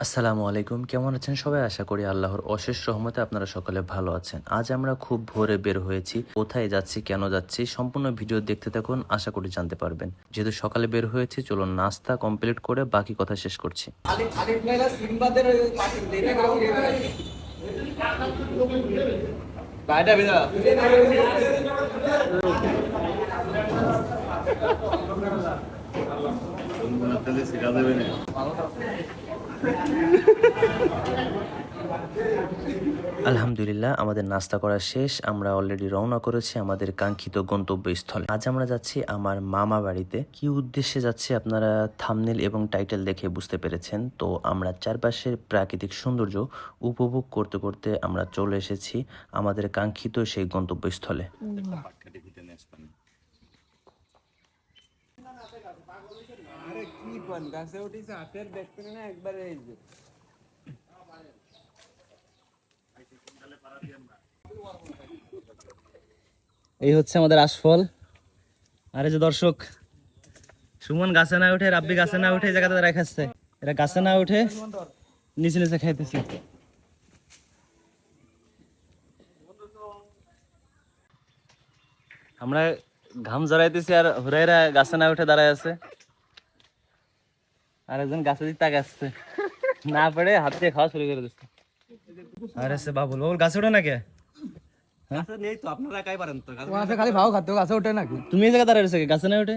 আসসালামু আলাইকুম, কেমন আছেন সবাই? আশা করি আল্লাহর অশেষ রহমতে আপনারা সকলে ভালো আছেন। আজ আমরা খুব ভোরে বের হয়েছি। কোথায় যাচ্ছি, কেন যাচ্ছি, সম্পূর্ণ ভিডিও দেখতে থাকুন, আশা করি জানতে পারবেন। যেহেতু সকালে বের হয়েছি, চলুন নাস্তা কমপ্লিট করে বাকি কথা শেষ করছি। আলহামদুলিল্লাহ, আমাদের নাস্তা করা শেষ। আমরা অলরেডি রওনা করেছি আমাদের কাঙ্ক্ষিত গন্তব্যস্থলে। আজ আমরা যাচ্ছি আমার মামা বাড়িতে। কি উদ্দেশ্যে যাচ্ছি আপনারা থাম্বনেল এবং টাইটেল দেখে বুঝতে পেরেছেন। তো আমরা চারপাশের প্রাকৃতিক সৌন্দর্য উপভোগ করতে করতে আমরা চলে এসেছি আমাদের কাঙ্ক্ষিত সেই গন্তব্যস্থলে। এই হচ্ছে আমাদের আশফল। আরে যে দর্শক, সুমন গাছে না উঠে, রাব্বি গাছে না উঠে, এই জায়গাতে রাখাচ্ছে। এরা গাছে না উঠে নিচে নিচে খাইতেছে। আমরা ঘাম জড়াইতেছি আর হুরাইরা গাছে না উঠে দাঁড়ায় আছে। আর একজন গাছে দিয়ে তাকাচ্ছে, না পড়ে হাত দিয়ে খাওয়া শুরু করে দিচ্ছে। আর আছে বাবুল, বাবুল গাছে ওঠে না কে? তুমি এই জায়গায় দাঁড়ায় রয়েছে, গাছে না উঠে?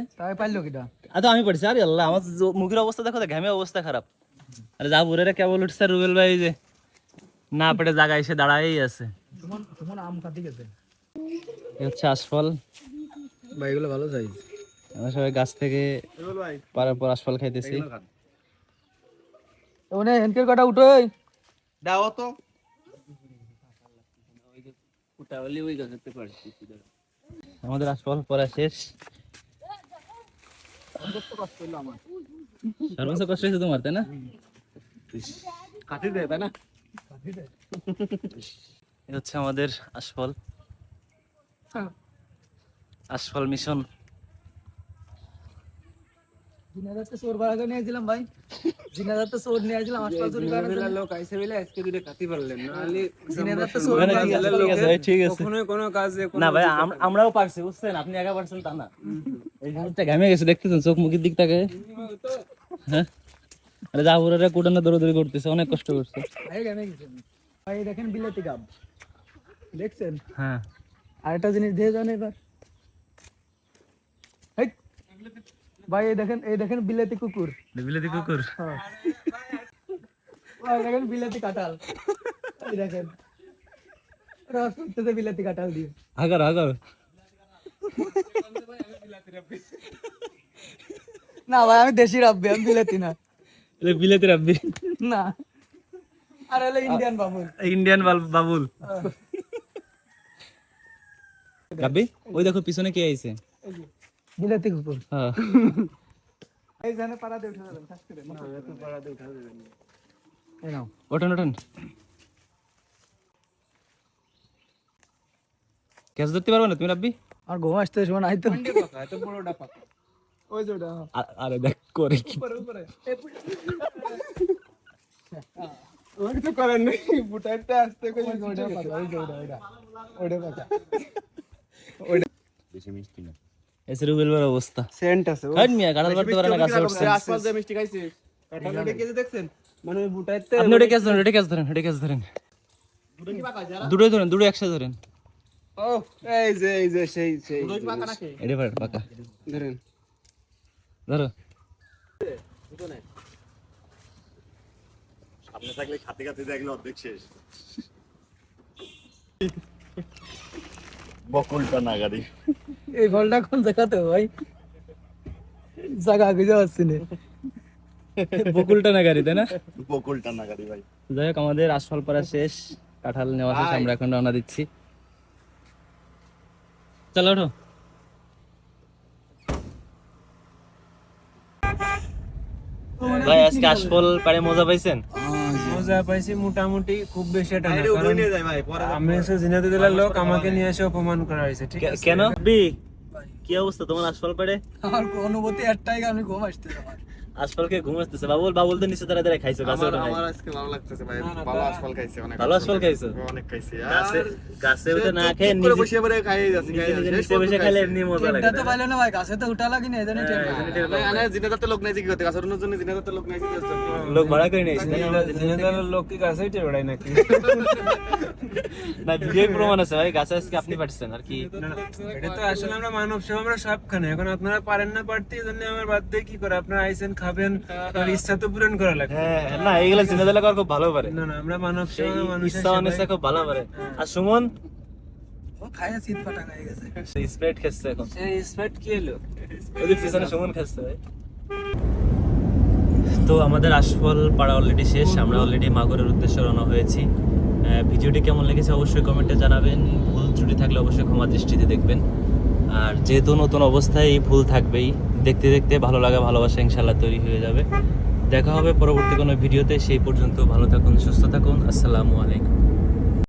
আচ্ছা আমি পড়ছি। আরে আল্লাহ, আমার মুখের অবস্থা দেখো, ঘামে অবস্থা খারাপ। আরে যা বুড়েরা কেবল উঠছে, রুবেল ভাই যে না পেটে জায়গায় এসে দাঁড়াই আছে। এই হচ্ছে আশফল ভাই, এগুলো ভালো সাইজ। আমরা সবাই গাছ থেকে পারার পর আশফল খাইতেছি। কটা উঠো দাও তো। আমাদের আশফল পড়া শেষ। সর্বোচ্চ কষ্ট হয়েছে তোমার, তাই না? কাটি দেয়, তাই না? এই হচ্ছে আমাদের আশফল, আশফল মিশন। চোর বাড়াতে নিয়েছিলাম ভাই, জিনাদারটা চোর নিয়ে আসলাম। লোক আইসে বলে আজকে দুটো কাটি পারলেন, নাহলে জিনাদারটা চোর ঠিক আছে। কখনো কোনো কাজে না ভাই, আমরাও পারছি, বুঝছেন? আপনি একা পারছেন তা না। এই মুহূর্তে ঘামে গেছে, দেখতেছেন চোখ মুখের দিক থেকে। হ্যাঁ, আরে যা বুড়ারা কুটানো দৌড়াদৌড়ি করতেছে, অনেক কষ্ট করছে। ভাই দেখেন বিলেতি গাব দেখছেন? হ্যাঁ, আরেকটা জিনিস দিয়ে যান এবার ভাই, এই দেখেন বিলেতি কুকুর। বিলেতি কুকুর। ভাই দেখেন বিলেতি কাঁঠাল, এই দেখেন রস করতেছে বিলেতি কাঁঠাল দিয়ে। Agar agar. না ভাই, আমি দেশি রাব্বি, আমি বিলেতি না। বিলেতি রাব্বি না, আর হলো ইন্ডিয়ান বাবুল। ইন্ডিয়ান বাবুল রাব্বি। ওই দেখো পিছনে কে আইছে, বিলেতি কুকুর। হ্যাঁ, এই জানে পাড়াতে উঠে যাবেন, কাজ করে না এত পাড়াতে উঠে যাবেন। এই নাও, ওঠেন ওঠেন। ক্যাচ ধরতে পারবে না তুমি রাব্বি? আর ঘুম আসতে শোন, আই তো এত বড়টা পাকা, ওই যে ওটা। আরে দেখ করে কি উপরে উপরে ওই তো করেন নাই, বুটাইতে আসতে কই ওইটা পাকা, ওই যে ওইটা পাকা, ওইটা বেশি মিষ্টি না। এসে রুবেল ভাইয়ের অবস্থা সেন্ট আছে। খান মিয়া, কাঁঠাল পারতে পারে না, গাছে উঠছে। আশপাশ যে মিষ্টি খাইছিস, কাঁঠাল ওটা কে দেখছেন? মানে ওই বুটাইতে আপনি ওটা ক্যাচ ধরেন, ওটা ক্যাচ ধরেন, ওটা ক্যাচ ধরেন। বুটা কি পাকা যারা? দুটোই ধরেন, দুটো একসাথে ধরেন। ও এই যে সেই বুটা কি পাকা নাকি? এটা পাকা ধরেন, ধরো। সামনে থাকলে খাতে খাতে দেখলে অর্ধেক শেষ। বকুলটা নাগারি। এই ফলটা কোন জায়গাতে ভাই? জায়গা খুঁজে পাচ্ছি না। বকুলটা না গাড়ি, তাই না? বকুলটা নাগারি ভাই। যাই হোক, আমাদের আশফল পাড়া শেষ, কাঁঠাল নেওয়া শেষ, আমরা এখন রওনা দিচ্ছি। চলো ওঠো। ভাই আজকে আশফল পাড়ে মজা পাইছেন? মজা পাইছি মোটামুটি, খুব বেশি এটা না, কারণ আমি এসে জিনাতে দিলার লোক আমাকে নিয়ে এসে অপমান করা হয়েছে। ঠিক আছে কেন বি, কি অবস্থা তোমার আশফল পাড়ে? আমার অনুভূতি একটাই, আমি ঘুম আসতে আমার। আশফলকে ঘুম আসতেছে। বাবুল তো নিচে দাঁড়া দাঁড়া খাইছো, গাছে ওঠে নাই। আমার আজকে ভালো লাগতেছে ভাই, ভালো আশফল খাইছে, অনেক ভালো আশফল খাইছো? অনেক খাইছি। গাছে উঠে না খেয়ে করে বসে পরে খাই যাচ্ছে, নিচে বসে খাইলে এমনি মজা লাগে। টেন্টটা তো পাইলো না ভাই, গাছে তো উঠা লাগি না, এজন্য টেন্ট মানে জিনাদাতে লোক নাই, কি করতে গাছের জন্য জিনাদাতে লোক নাই, লোক ভাড়া করে নিয়েছি লোক কি গাছে উঠে বেড়ায় নাকি? না, ভিডিও প্রমাণ আছে ভাই, গাছে আজকে আপনি পারছেন আর কি। এটা তো আসলে আমরা মানব সেবা, আমরা সবখানে। এখন আপনারা পারেন না পারতে, এজন্য আমার বাদ দিয়ে কি করে, আপনারা আইছেন খাবেন, আপনার ইচ্ছা তো পূরণ করা লাগবে। হ্যাঁ না, এইগুলা জিনাদা লাগা খুব ভালো পারে। না না, আমরা মানব সেবা, মানুষের ইচ্ছা অনিচ্ছা খুব ভালো পারে। আর সুমন ও খায়া শীত পাটা হয়ে গেছে। স্প্রাইট খাচ্ছে এখন। এই স্প্রাইট কি এলো? ওই পিছনে সুমন খাচ্ছে ভাই। তো আমাদের আশফল পাড়া অলরেডি শেষ, আমরা অলরেডি মাগরের উদ্দেশ্যে রওনা হয়েছি। ভিডিওটি কেমন লেগেছে অবশ্যই কমেন্টে জানাবেন, ভুল ত্রুটি থাকলে অবশ্যই ক্ষমা দৃষ্টিতে দেখবেন। আর যেহেতু নতুন অবস্থায় এই ভুল থাকবেই, দেখতে দেখতে ভালো লাগা ভালোবাসা ইনশাল্লাহ তৈরি হয়ে যাবে। দেখা হবে পরবর্তী কোনো ভিডিওতে, সেই পর্যন্ত ভালো থাকুন, সুস্থ থাকুন, আসসালামু আলাইকুম।